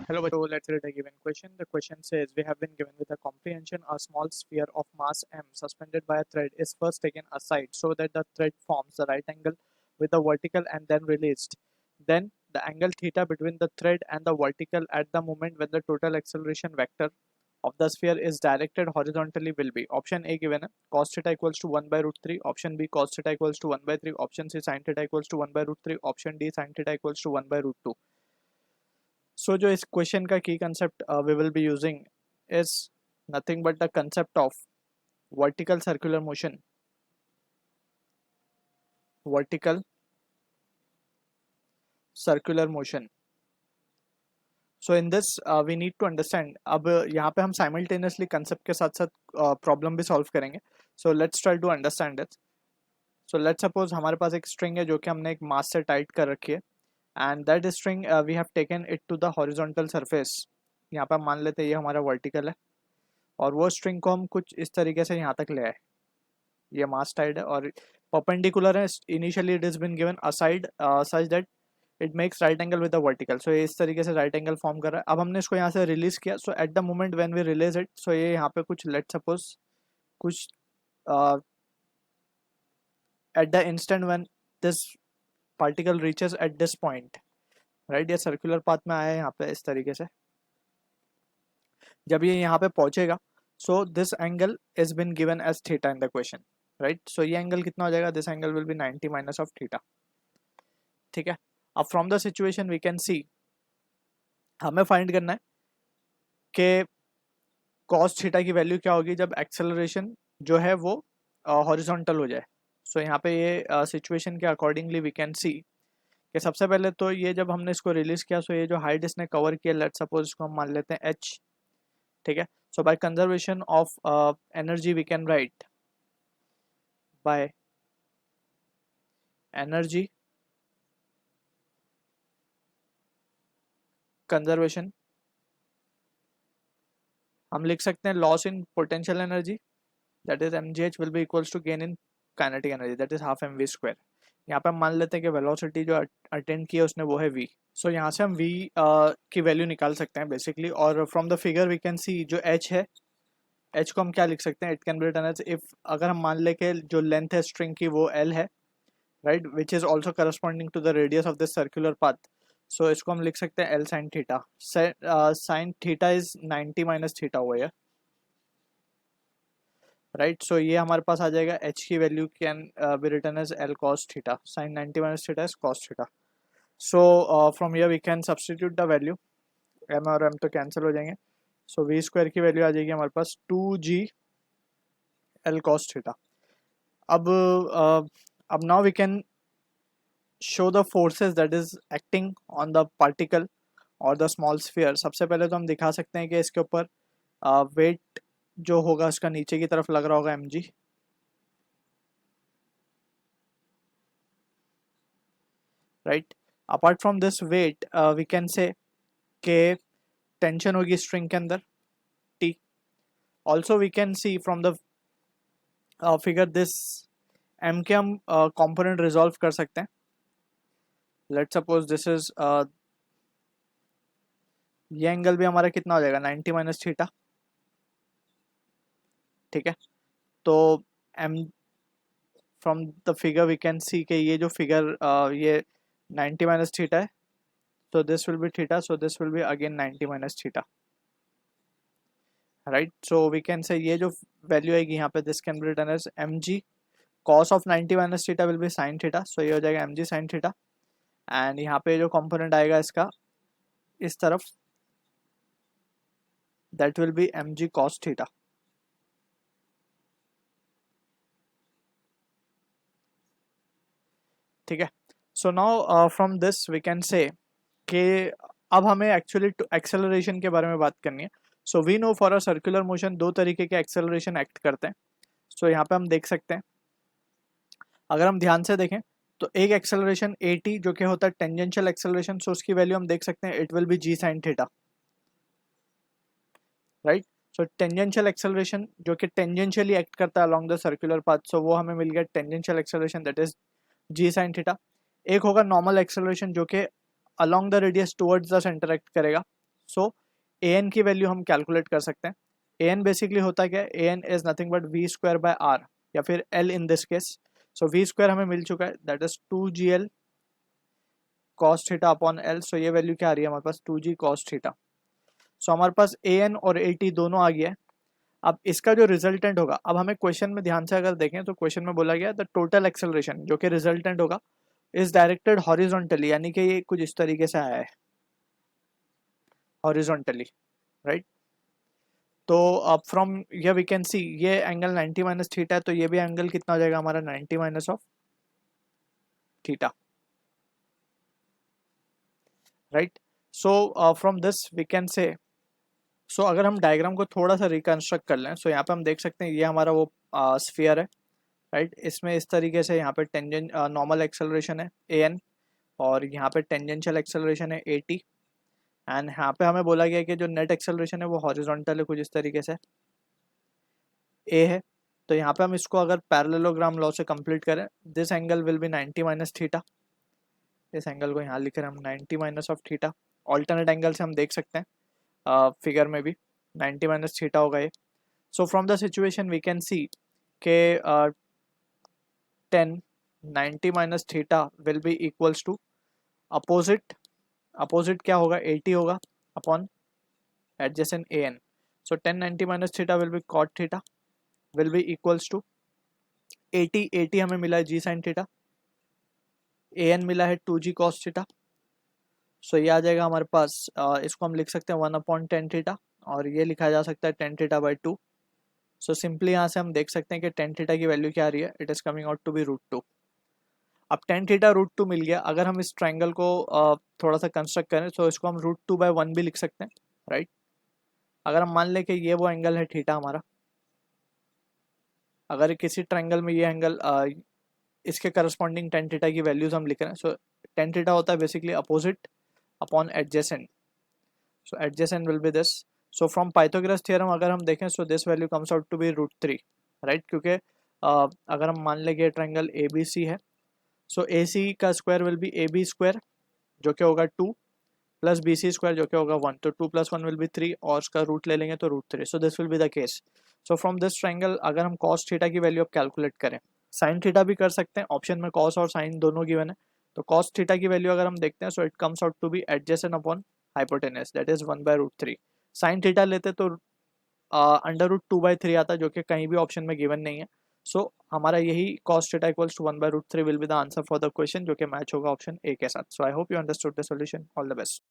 Hello, so let's read a given question. The question says, we have been given with a comprehension a small sphere of mass m suspended by a thread is first taken aside so that the thread forms the right angle with the vertical and then released. Then the angle theta between the thread and the vertical at the moment when the total acceleration vector of the sphere is directed horizontally will be. Option A given है cos theta equals to 1 by root 3, option B cos theta equals to 1 by 3, option C sin theta equals to 1 by root 3, option D sin theta equals to 1 by root 2. So जो इस question का की concept we will be using is nothing but the concept of vertical circular motion. Vertical circular motion. So in this we need to understand. अब यहाँ पे हम simultaneously concept के साथ साथ प्रॉब्लम भी सॉल्व करेंगे. So let's try to understand it. So let's suppose हमारे पास एक स्ट्रिंग है जो कि हमने एक मास से टाइट कर रखी है and that string we have taken it to the horizontal surface. यहाँ पे हम मान लेते हैं ये हमारा वर्टिकल है और वो स्ट्रिंग को हम कुछ इस तरीके से यहाँ तक ले आए. ये मास टाइड है और परपेंडिकुलर है. Initially it is been given aside such that it makes right angle with the vertical. So ये इस तरीके से राइट एंगल फॉर्म कर रहा है. अब हमने इसको यहाँ से रिलीज किया. So at the moment when we release it, so ये यहाँ पे कुछ लेट सपोज कुछ at the instant when this particle reaches at this point, right, ये सर्कुलर पाथ में आया है यहाँ पे इस तरीके से. जब ये यहाँ पे पहुंचेगा, so this angle is been given as theta in the question, right. So ये एंगल कितना हो जाएगा? This angle will be 90 minus of theta. ठीक है. अब from the situation we can see, हमें फाइंड करना है कि कॉस थीटा की वैल्यू क्या होगी जब एक्सेलरेशन जो है वो हॉरिजॉन्टल हो जाए. सो यहाँ पे ये सिचुएशन के अकॉर्डिंगली वी कैन सी कि सबसे पहले तो ये जब हमने इसको रिलीज किया, सो ये जो हाइट इसने कवर किया, लेट सपोज इसको हम मान लेते हैं h. ठीक है. So by conservation of energy we can write by energy conservation हम लिख सकते हैं loss in potential energy that is mgh will be equals to gain in kinetic energy that is half mv square. यहाँ पे हम मान लेते हैं कि वेलोसिटी जो अटेंड की है उसने वो है v. सो यहाँ से हम v की वैल्यू निकाल सकते हैं बेसिकली. और from the figure we can see जो h है, h को हम क्या लिख सकते हैं? It can be written as, if अगर हम मान ले कि जो लेंथ है स्ट्रिंग की वो l है, right, which is also corresponding to the radius of this circular path. So इसको हम लिख सकते हैं l sine theta. Sine theta is 90 minus theta हुआ है, राइट. सो ये हमारे पास आ जाएगा h की value can be written as l cos theta. Sine 90 minus theta is cos theta. So from here we can substitute the value. m और m तो cancel हो जाएंगे. सो v स्क्वायर की value आ जाएगी हमारे पास 2g l cos थीटा. अब now we can show the forces that is acting on the particle और द स्मॉल स्फीयर. सबसे पहले तो हम दिखा सकते हैं कि इसके ऊपर वेट जो होगा उसका नीचे की तरफ लग रहा होगा mg, right. Apart from this weight we can say के टेंशन होगी स्ट्रिंग के अंदर T. Also we can see from the figure this m के हम कंपोनेंट रिजॉल्व कर सकते हैं. लेट सपोज दिस इज ये एंगल भी हमारा कितना हो जाएगा? 90 माइनस थीटा. ठीक है. तो m from the figure we can see कि ये जो फिगर ये 90 माइनस थीटा है, so this will be theta, so this will be again 90 minus theta, right. So we can say ये जो वैल्यू आएगी यहाँ पे, this can be written as mg cos of 90 minus theta will be sin theta, so ये हो जाएगा mg sin theta. and यहाँ पे जो कंपोनेंट आएगा इसका इस तरफ, that will be mg cos theta. ठीक है. so now from this we can say कि अब हमें एक्चुअली एक्सेलरेशन के बारे में बात करनी है. So we know for a circular motion दो तरीके के एक्सेलरेशन एक्ट करते हैं. सो यहाँ पे हम देख सकते हैं, अगर हम ध्यान से देखें तो एक एक्सेलरेशन at जो कि होता है टेंजेंशियल एक्सेलरेशन, सो उसकी वैल्यू हम देख सकते हैं it will be g sin theta, right. So tangential acceleration जो कि टेंजेंशियली एक्ट करता है अलोंग द सर्कुलर पाथ, सो वो हमें मिल गया tangential acceleration that is g sin theta. एक होगा नॉर्मल एक्सेलरेशन जो कि along the radius towards the center act करेगा, सो ए एन की वैल्यू हम कैलकुलेट कर सकते हैं. ए एन बेसिकली होता क्या है, A N is nothing but V square by R या फिर L in this case. So V square हमें मिल चुका है, that is 2gl cos theta upon L. So ये वैल्यू क्या आ रही है हमारे पास, 2g cos थीटा. सो हमारे पास ए एन और ए टी दोनों आ गया है. अब इसका जो रिजल्टेंट होगा, अब हमें क्वेश्चन में ध्यान से अगर देखें तो क्वेश्चन में बोला गया द टोटल एक्सेलरेशन जो कि रिजल्टेंट होगा इज डायरेक्टेड हॉरिजॉन्टली, यानी कि ये कुछ इस तरीके से आया है हॉरिजॉन्टली, राइट. तो अब फ्रॉम ये वी कैन सी ये एंगल 90 माइनस थीटा है, तो ये भी एंगल कितना हो जाएगा हमारा 90 minus of theta, right. So from this we can say, so अगर हम डायग्राम को थोड़ा सा रिकंस्ट्रक्ट कर लें, सो यहाँ पे हम देख सकते हैं ये हमारा वो स्फीयर है, राइट. इसमें इस तरीके से यहाँ पे टेंजेंट नॉर्मल एक्सेलरेशन है ए एन, और यहाँ पे टेंजेंशियल एक्सेलरेशन है ए टी, एंड यहाँ पे हमें बोला गया कि जो नेट एक्सेलरेशन है वो हॉरिजॉन्टल है कुछ इस तरीके से ए है. तो यहाँ पे हम इसको अगर पैरेललोग्राम लॉ से कंप्लीट करें, this angle will be 90 minus theta. इस एंगल को यहाँ लिख रहे हैं हम 90 minus of theta. Alternate angle से हम देख सकते हैं फिगर में भी 90 माइनस थीटा होगा ये. So from the situation we can see के 10 90 minus theta will be equals to opposite, opposite क्या होगा 80 होगा upon adjacent A N. So 10 90 minus theta will be cot theta will be equals to 80, 80 हमें मिला है g sine theta, A N मिला है 2g cos theta. सो ये आ जाएगा हमारे पास, इसको हम लिख सकते हैं 1/10 थीटा, और ये लिखा जा सकता है 10 थीटा बाई 2. सो सिंपली यहाँ से हम देख सकते हैं कि 10 थीटा की वैल्यू क्या आ रही है, it is coming out to be √2. अब 10 थीटा √2 मिल गया. अगर हम इस ट्राइंगल को थोड़ा सा कंस्ट्रक्ट करें तो इसको हम √2/1 भी लिख सकते हैं, राइट. अगर हम मान लें कि ये वो एंगल है थीटा हमारा, अगर किसी ट्राइंगल में ये एंगल इसके करस्पॉन्डिंग 10 थीटा की वैल्यूज हम लिख रहे हैं, सो 10 थीटा होता है basically opposite upon adjacent. So adjacent will be this. So from Pythagoras theorem अगर हम देखें, so this value comes out to be √3, right. क्योंकि अगर हम मान लें कि ट्राइंगल ए बी सी है, सो ए सी का square will be A B square जो कि होगा 2 प्लस बी सी स्क्वायर जो कि होगा 1. तो 2 + 1 विल बी 3, और उसका रूट ले लेंगे तो √3. So this will be the case. So from this triangle अगर हम कॉस थीटा की वैल्यू अब कैलकुलेट करें, साइन थीटा भी कर सकते हैं, ऑप्शन में कॉस और साइन दोनों गिवन है. तो कॉस थीटा की वैल्यू अगर हम देखते हैं, so it comes out to be adjacent upon hypotenuse, that is 1/√3. Sine theta लेते तो √2/3 आता, जो कि कहीं भी ऑप्शन में गिवन नहीं है. सो हमारा यही cos theta equals to 1/√3 will be the answer for the question, जो कि मैच होगा ऑप्शन ए के साथ. So I hope you understood the solution. All the best.